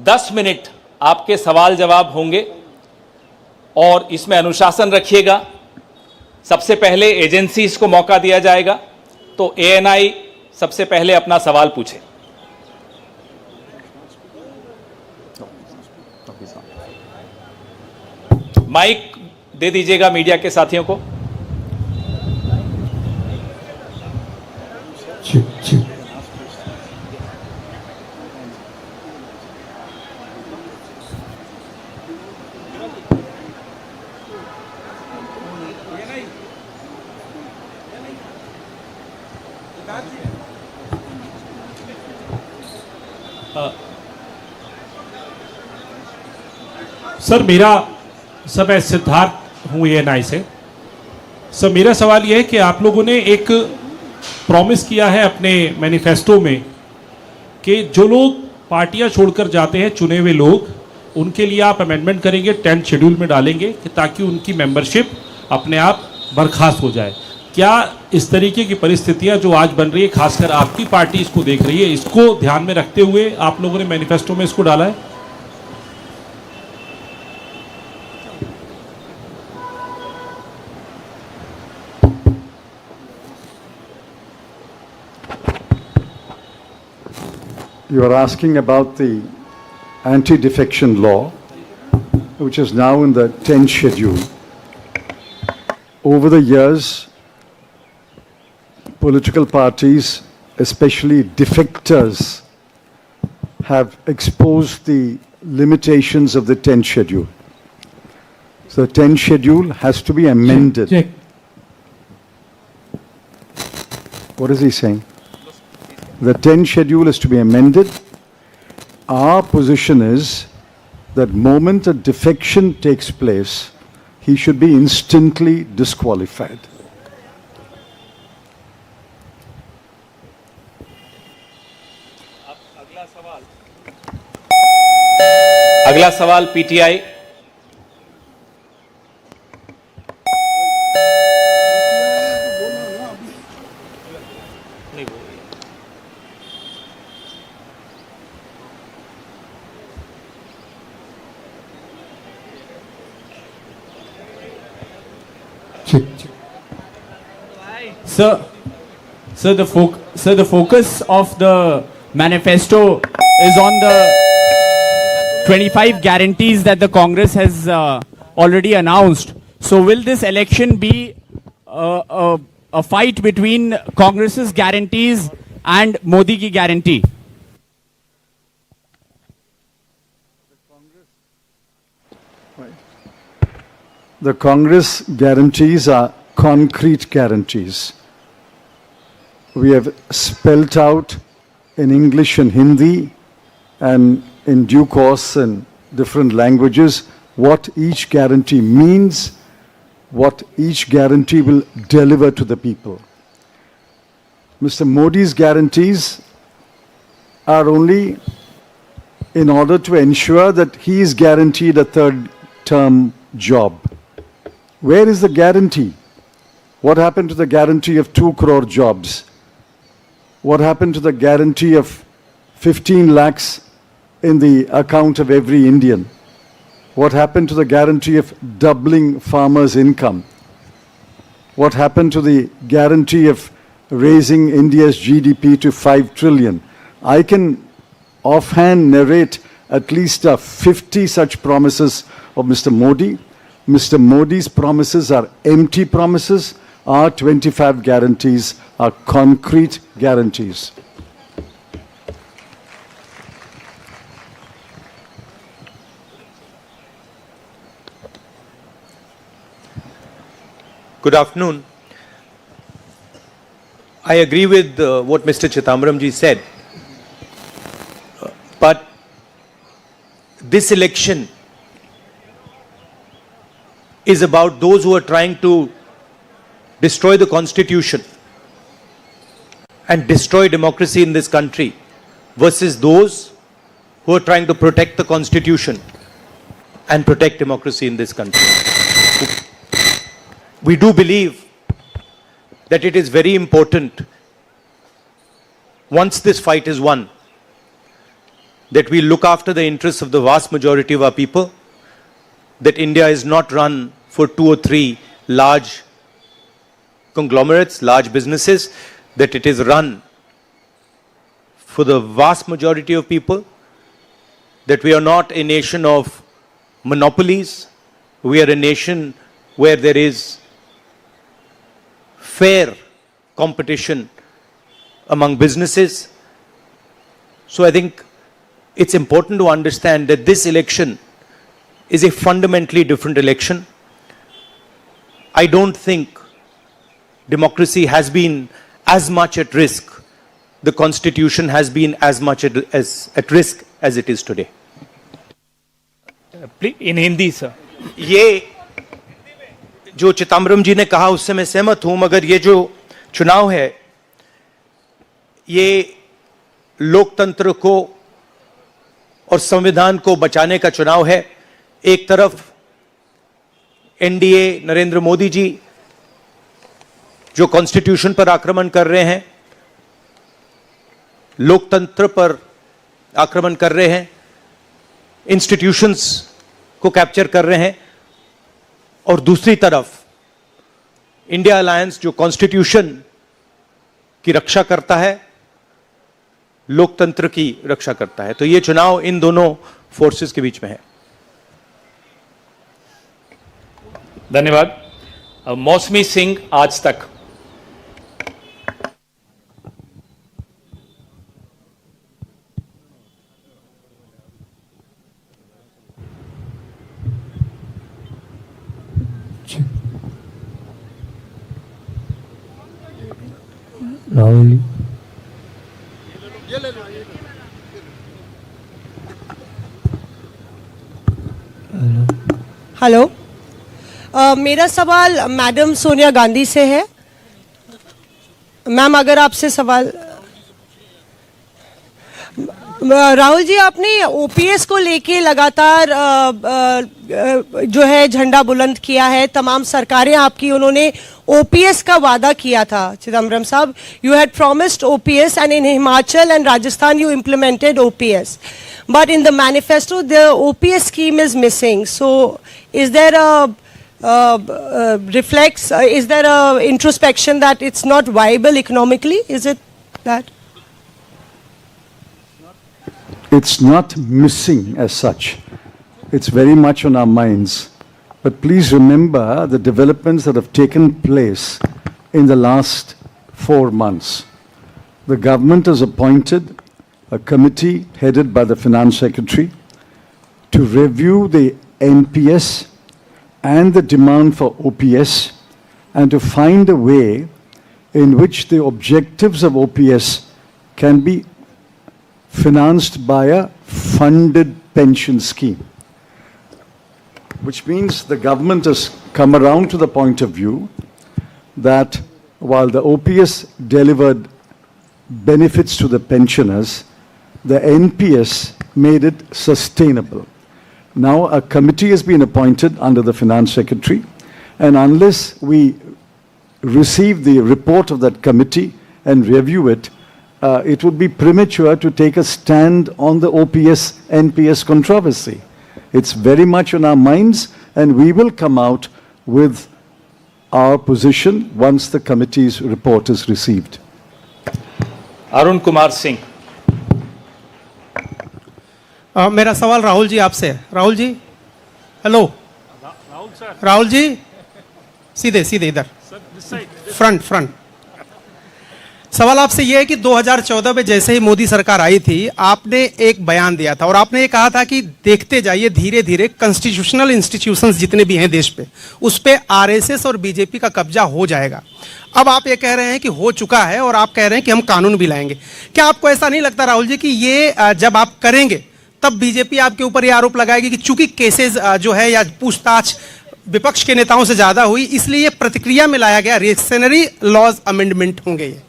10 मिनट आपके सवाल जवाब होंगे और इसमें अनुशासन रखिएगा। सबसे पहले एजेंसीज को मौका दिया जाएगा, तो एएनआई सबसे पहले अपना सवाल पूछे। माइक दे दीजिएगा मीडिया के साथियों को। सर मैं सिद्धार्थ हूँ एएनआई से। सर मेरा सवाल यह है कि आप लोगों ने एक प्रॉमिस किया है अपने मैनिफेस्टो में कि जो लोग पार्टियां छोड़कर जाते हैं, चुने हुए लोग, उनके लिए आप अमेंडमेंट करेंगे, 10th शेड्यूल में डालेंगे कि ताकि उनकी मेंबरशिप अपने आप बर्खास्त हो जाए। क्या इस तरीके की परिस्थितियां जो आज बन रही है, खासकर आपकी पार्टी इसको देख रही है, इसको ध्यान में रखते हुए आप लोगों ने मैनिफेस्टो में इसको डाला है? You are asking about the anti-defection law, which is now in the 10th schedule. Over the years, political parties, especially defectors, have exposed the limitations of the 10th schedule. So the 10th schedule has to be amended. Check. What is he saying? The 10th schedule is to be amended. Our position is that moment a defection takes place, he should be instantly disqualified. अगला सवाल PTI. Sir, sir, the focus of the manifesto is on the 25 guarantees that the Congress has already announced. So will this election be a fight between Congress's guarantees and Modi ki guarantee? The Congress guarantees are concrete guarantees. We have spelt out in English and Hindi and in due course in different languages what each guarantee means, what each guarantee will deliver to the people. Mr. Modi's guarantees are only in order to ensure that he is guaranteed a third term job. Where is the guarantee? What happened to the guarantee of 2 crore jobs? What happened to the guarantee of 15 lakhs in the account of every Indian? What happened to the guarantee of doubling farmers' income? What happened to the guarantee of raising India's GDP to 5 trillion? I can offhand narrate at least 50 such promises of Mr. Modi. Mr. Modi's promises are empty promises. Our 25 guarantees are concrete guarantees. Good afternoon. I agree with what Mr. Chidambaram ji said. But this election is about those who are trying to destroy the constitution and destroy democracy in this country versus those who are trying to protect the constitution and protect democracy in this country. We do believe that it is very important, once this fight is won, that we look after the interests of the vast majority of our people, that India is not run for 2 or 3 large conglomerates, large businesses, that it is run for the vast majority of people, that we are not a nation of monopolies, we are a nation where there is fair competition among businesses. So I think it's important to understand that this election is a fundamentally different election. I don't think democracy has been as much at risk, the constitution has been as much at risk as it is today. In Hindi, sir. ये जो चिदम्बरम जी ने कहा उससे मैं सहमत हूं, मगर ये जो चुनाव है ये लोकतंत्र को और संविधान को बचाने का चुनाव है. एक तरफ एनडीए नरेंद्र मोदी जी जो कॉन्स्टिट्यूशन पर आक्रमण कर रहे हैं, लोकतंत्र पर आक्रमण कर रहे हैं, इंस्टीट्यूशंस को कैप्चर कर रहे हैं, और दूसरी तरफ इंडिया अलायंस जो कॉन्स्टिट्यूशन की रक्षा करता है, लोकतंत्र की रक्षा करता है. तो ये चुनाव इन दोनों फोर्सेस के बीच में है. धन्यवाद. मौसमी सिंह, आज तक. राहुल हेलो. मेरा सवाल मैडम सोनिया गांधी से है. मैम, अगर आपसे सवाल, राहुल जी, आपने ओपीएस को लेके लगातार जो है झंडा बुलंद किया है. तमाम सरकारें आपकी, उन्होंने ओपीएस का वादा किया था. चिदम्बरम साहब, you had promised OPS and in Himachal and Rajasthan you implemented OPS, but in the manifesto the OPS scheme is missing. So is there a reflects, is there a introspection that it's not viable economically? Is it that? It's not missing as such. It's very much on our minds. But please remember the developments that have taken place in the last 4 months. The government has appointed a committee headed by the Finance Secretary to review the NPS and the demand for OPS and to find a way in which the objectives of OPS can be financed by a funded pension scheme. Which means the government has come around to the point of view that while the OPS delivered benefits to the pensioners, the NPS made it sustainable. Now a committee has been appointed under the Finance Secretary, and unless we receive the report of that committee and review it, it would be premature to take a stand on the OPS-NPS controversy. It's very much on our minds, and we will come out with our position once the committee's report is received. Arun Kumar Singh. मेरा सवाल राहुल जी आपसे है। Rahul ji, hello. Rahul ji, सीधे सीधे इधर, front. सवाल आपसे यह है कि 2014 में जैसे ही मोदी सरकार आई थी, आपने एक बयान दिया था और आपने ये कहा था कि देखते जाइए धीरे धीरे कॉन्स्टिट्यूशनल इंस्टीट्यूशंस जितने भी हैं देश पे, उस पे आरएसएस और बीजेपी का कब्जा हो जाएगा। अब आप ये कह रहे हैं कि हो चुका है और आप कह रहे हैं कि हम कानून भी लाएंगे। क्या आपको ऐसा नहीं लगता राहुल जी कि ये जब आप करेंगे तब बीजेपी आपके ऊपर ये आरोप लगाएगी कि चूंकि केसेस जो है या पूछताछ विपक्ष के नेताओं से ज्यादा हुई, इसलिए प्रतिक्रिया में लाया गया रिएक्शनरी लॉज अमेंडमेंट होंगे ये?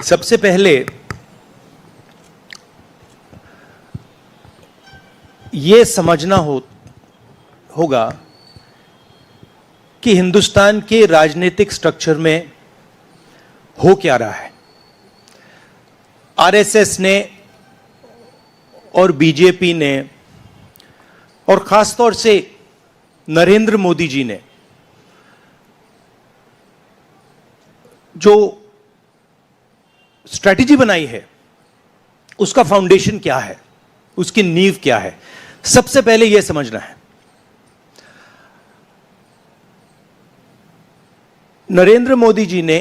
सबसे पहले ये समझना होगा कि हिंदुस्तान के राजनीतिक स्ट्रक्चर में हो क्या रहा है। आरएसएस ने और बीजेपी ने और खासतौर से नरेंद्र मोदी जी ने जो स्ट्रैटेजी बनाई है, उसका फाउंडेशन क्या है, उसकी नींव क्या है, सबसे पहले यह समझना है। नरेंद्र मोदी जी ने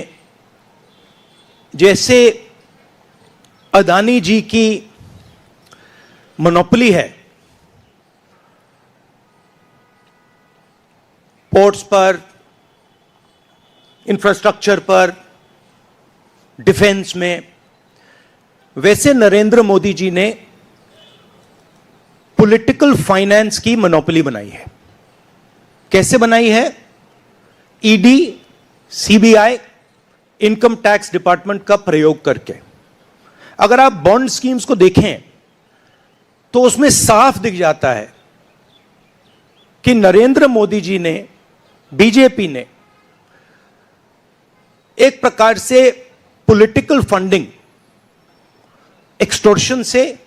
जैसे अदानी जी की मोनोपोली है पोर्ट्स पर, इंफ्रास्ट्रक्चर पर, डिफेंस में, वैसे नरेंद्र मोदी जी ने पॉलिटिकल फाइनेंस की मोनोपोली बनाई है। कैसे बनाई है? ED, CBI, income tax department का प्रयोग करके। अगर आप बॉन्ड स्कीम्स को देखें तो उसमें साफ दिख जाता है कि नरेंद्र मोदी जी ने, बीजेपी ने एक प्रकार से पॉलिटिकल फंडिंग एक्सटॉर्शन से,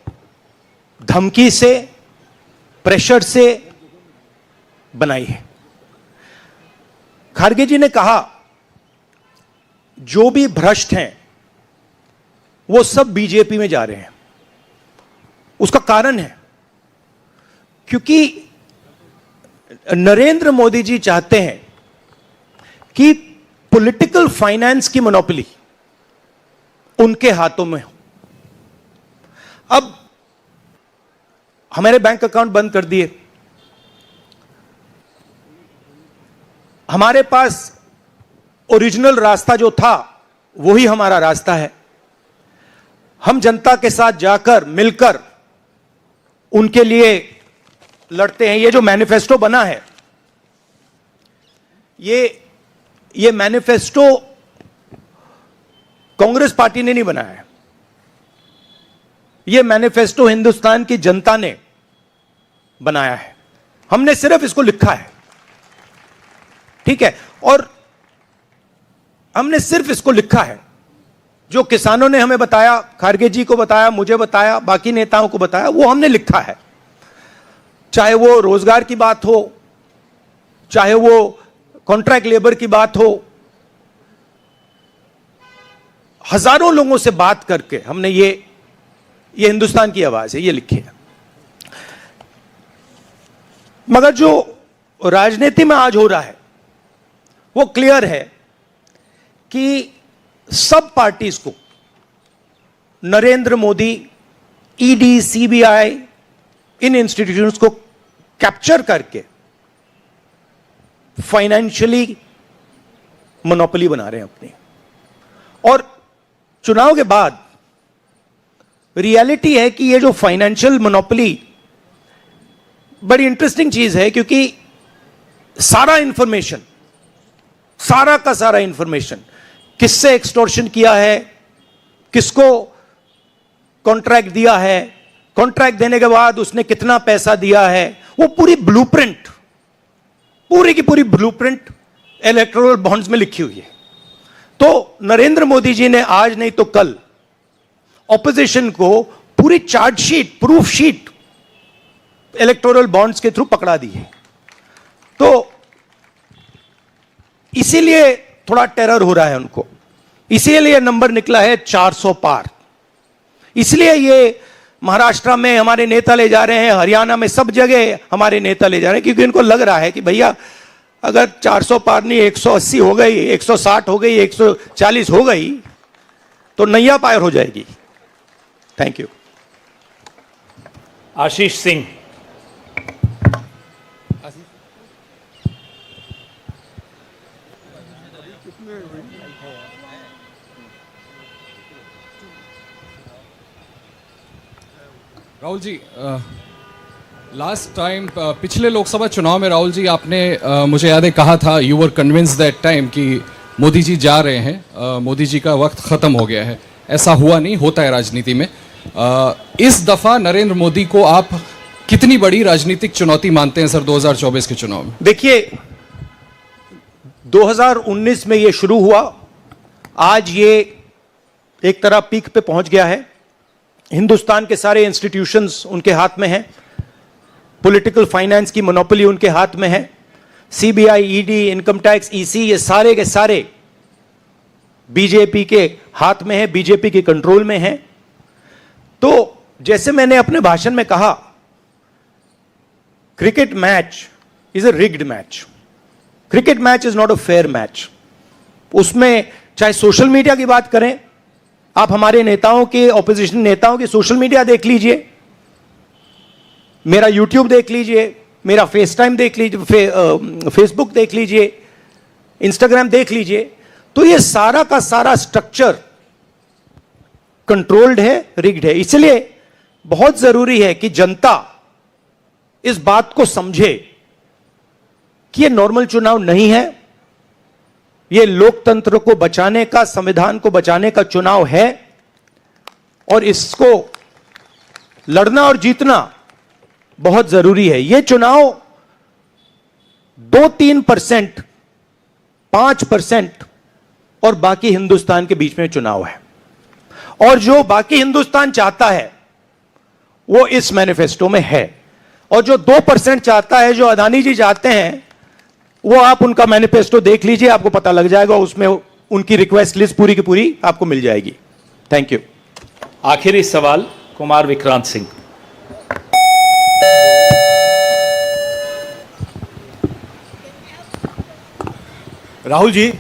धमकी से, प्रेशर से बनाई है। खड़गे जी ने कहा जो भी भ्रष्ट हैं वो सब बीजेपी में जा रहे हैं। उसका कारण है क्योंकि नरेंद्र मोदी जी चाहते हैं कि पॉलिटिकल फाइनेंस की मोनोपोली उनके हाथों में हो। अब हमारे बैंक अकाउंट बंद कर दिए, हमारे पास ओरिजिनल रास्ता जो था वही हमारा रास्ता है। हम जनता के साथ जाकर मिलकर उनके लिए लड़ते हैं। ये जो मैनिफेस्टो बना है, ये मैनिफेस्टो कांग्रेस पार्टी ने नहीं बनाया है। यह मैनिफेस्टो हिंदुस्तान की जनता ने बनाया है। हमने सिर्फ इसको लिखा है, ठीक है। और हमने सिर्फ इसको लिखा है, जो किसानों ने हमें बताया, खड़गे जी को बताया, मुझे बताया, बाकी नेताओं को बताया, वो हमने लिखा है। चाहे वो रोजगार की बात हो, चाहे वो कॉन्ट्रैक्ट लेबर की बात हो, हजारों लोगों से बात करके हमने ये हिंदुस्तान की आवाज है, ये लिखी है। मगर जो राजनीति में आज हो रहा है वो क्लियर है कि सब पार्टीज को नरेंद्र मोदी, ईडी, सीबीआई, इन इंस्टीट्यूशंस को कैप्चर करके फाइनेंशियली मोनोपोली बना रहे हैं अपनी। और चुनाव के बाद रियलिटी है कि ये जो फाइनेंशियल मोनोपोली बड़ी इंटरेस्टिंग चीज है, क्योंकि सारा इंफॉर्मेशन, सारा का सारा इंफॉर्मेशन, किससे एक्सटॉर्शन किया है, किसको कॉन्ट्रैक्ट दिया है, कॉन्ट्रैक्ट देने के बाद उसने कितना पैसा दिया है, वो पूरी ब्लूप्रिंट, पूरी की पूरी ब्लूप्रिंट इलेक्टोरल बॉन्ड्स में लिखी हुई है। तो नरेंद्र मोदी जी ने आज नहीं तो कल ऑपोजिशन को पूरी chargesheet, proof sheet electoral bonds के थ्रू पकड़ा दी है। तो इसीलिए थोड़ा टेरर हो रहा है उनको, इसीलिए नंबर निकला है 400 पार। इसलिए ये महाराष्ट्र में हमारे नेता ले जा रहे हैं, हरियाणा में सब जगह हमारे नेता ले जा रहे हैं, क्योंकि इनको लग रहा है कि भैया अगर 400 पार नहीं 180 हो गई, 160 हो गई, 140 हो गई तो नैया पार हो जाएगी। Thank you. Ashish Singh. Rahul ji, last time पिछले लोकसभा चुनाव में राहुल जी आपने मुझे याद है कहा था, you were convince that time कि मोदी जी जा रहे हैं, मोदी जी का वक्त खत्म हो गया है। ऐसा हुआ नहीं, होता है राजनीति में। इस दफा नरेंद्र मोदी को आप कितनी बड़ी राजनीतिक चुनौती मानते हैं सर 2024 के चुनाव में? देखिए, 2019 में ये शुरू हुआ, आज ये एक तरह पीक पे पहुंच गया है। हिंदुस्तान के सारे इंस्टीट्यूशंस उनके हाथ में हैं, पॉलिटिकल फाइनेंस की मोनोपोली उनके हाथ में है, CBI, ED, income tax, EC, ये सारे के सारे बीजेपी के हाथ में है, बीजेपी के कंट्रोल में है। तो जैसे मैंने अपने भाषण में कहा, cricket match is a rigged match. Cricket match is not a fair match. उसमें चाहे सोशल मीडिया की बात करें, आप हमारे नेताओं के, ऑपोजिशन नेताओं के सोशल मीडिया देख लीजिए, मेरा यूट्यूब देख लीजिए, मेरा फेस टाइम देख लीजिए, फेसबुक देख लीजिए, इंस्टाग्राम देख लीजिए, तो ये सारा का सारा स्ट्रक्चर कंट्रोल्ड है, रिग्ड है। इसलिए बहुत जरूरी है कि जनता इस बात को समझे कि ये नॉर्मल चुनाव नहीं है, ये लोकतंत्र को बचाने का, संविधान को बचाने का चुनाव है, और इसको लड़ना और जीतना बहुत जरूरी है। ये चुनाव 2-3%, 5% और बाकी हिंदुस्तान के बीच में चुनाव है। और जो बाकी हिंदुस्तान चाहता है वो इस मैनिफेस्टो में है, और जो 2% चाहता है, जो अदानी जी चाहते हैं, वो आप उनका मैनिफेस्टो देख लीजिए, आपको पता लग जाएगा। उसमें उनकी रिक्वेस्ट लिस्ट पूरी की पूरी आपको मिल जाएगी। Thank you. आखिरी सवाल कुमार विक्रांत सिंह। राहुल जी,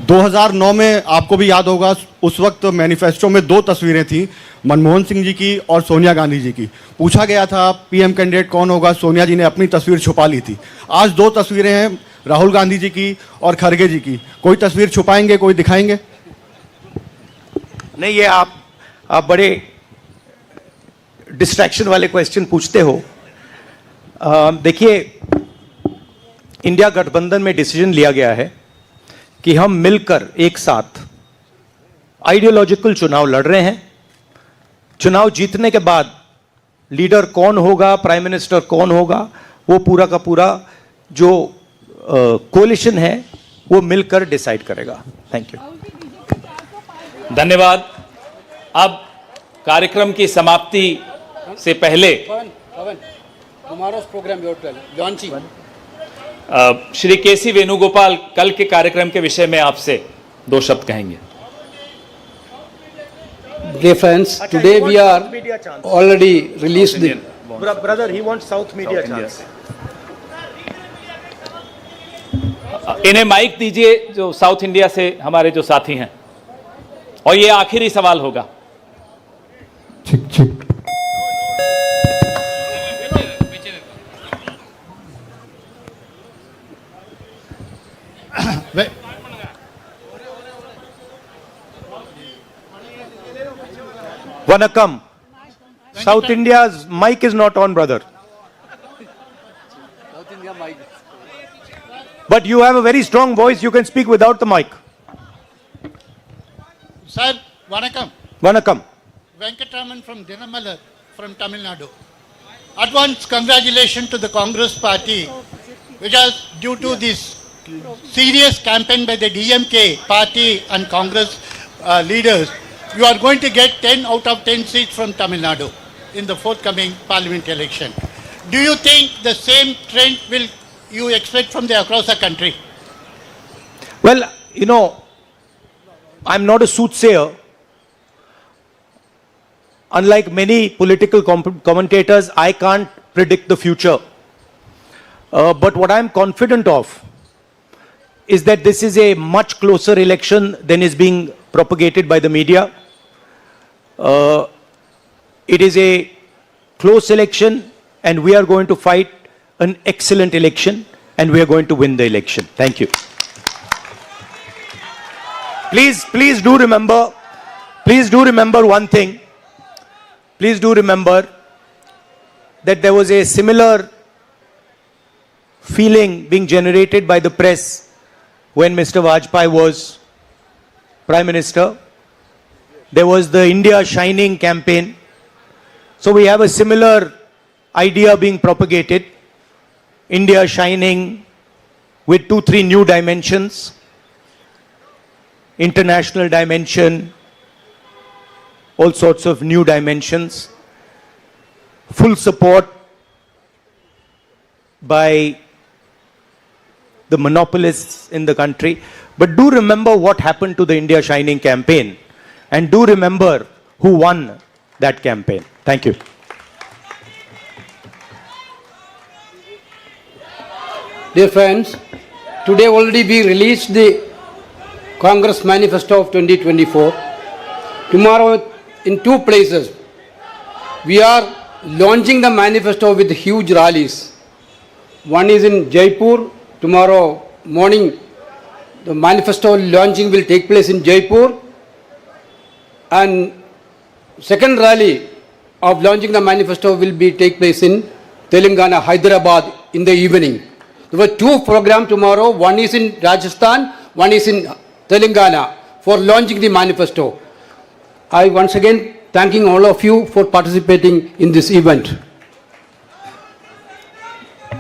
2009 में आपको भी याद होगा, उस वक्त मैनिफेस्टो में 2 तस्वीरें थी, मनमोहन सिंह जी की और सोनिया गांधी जी की। पूछा गया था पीएम कैंडिडेट कौन होगा, सोनिया जी ने अपनी तस्वीर छुपा ली थी। आज 2 तस्वीरें हैं, राहुल गांधी जी की और खड़गे जी की। कोई तस्वीर छुपाएंगे, कोई दिखाएंगे? नहीं, ये आप बड़े डिस्ट्रैक्शन वाले क्वेश्चन पूछते हो। देखिए, इंडिया गठबंधन में डिसीजन लिया गया है कि हम मिलकर एक साथ आइडियोलॉजिकल चुनाव लड़ रहे हैं। चुनाव जीतने के बाद लीडर कौन होगा, प्राइम मिनिस्टर कौन होगा, वो पूरा का पूरा जो कोलिशन है वो मिलकर डिसाइड करेगा। Thank you. धन्यवाद। अब कार्यक्रम की समाप्ति से पहले श्री केसी वेणुगोपाल कल के कार्यक्रम के विषय में आपसे 2 शब्द कहेंगे। Dear friends, today we are already released the Brother, he wants South media chance. इन्हें माइक दीजिए जो साउथ इंडिया से हमारे जो साथी हैं, और ये आखिरी सवाल होगा। चिक चिक। Vanakkam. South India's mic is not on, brother. But you have a very strong voice. You can speak without the mic. Sir, Vanakkam. Vanakkam. Venkatraman from Dinamala from Tamil Nadu. Advance congratulations to the Congress party, which is due to this serious campaign by the DMK party and Congress leaders. You are going to get 10 out of 10 seats from Tamil Nadu in the forthcoming parliament election. Do you think the same trend will you expect from the across the country? Well, you know, I'm not a soothsayer. Unlike many political commentators, I can't predict the future. But what I'm confident of is that this is a much closer election than is being propagated by the media. It is a close election, and we are going to fight an excellent election, and we are going to win the election. Thank you. Please do remember one thing. Please do remember that there was a similar feeling being generated by the press when Mr. Vajpayee was Prime Minister. There was the India Shining campaign. So we have a similar idea being propagated. India Shining with 2-3 new dimensions. International dimension, all sorts of new dimensions. Full support by the monopolists in the country. But do remember what happened to the India Shining campaign, and do remember who won that campaign. Thank you. Dear friends, today already we released the Congress manifesto of 2024. Tomorrow in 2 places we are launching the manifesto with huge rallies. One is in Jaipur. Tomorrow morning the manifesto launching will take place in Jaipur, and second rally of launching the manifesto will take place in Telangana, Hyderabad in the evening. There were 2 programs tomorrow. One is in Rajasthan, one is in Telangana for launching the manifesto. I once again thanking all of you for participating in this event.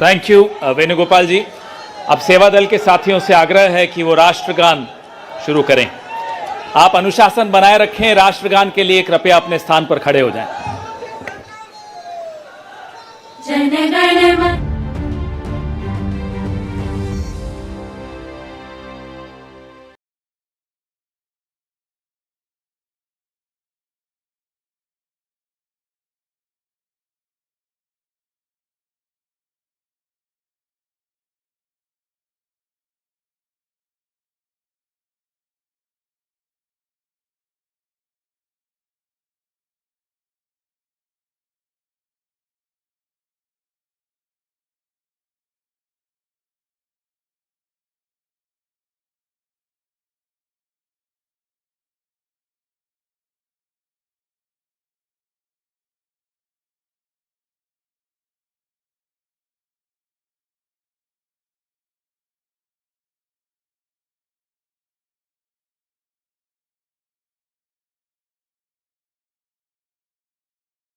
Thank you Venugopal ji. अब सेवा दल के साथियों से आग्रह है कि वो राष्ट्रगान शुरू करें। आप अनुशासन बनाए रखें। राष्ट्रगान के लिए कृपया अपने स्थान पर खड़े हो जाएं।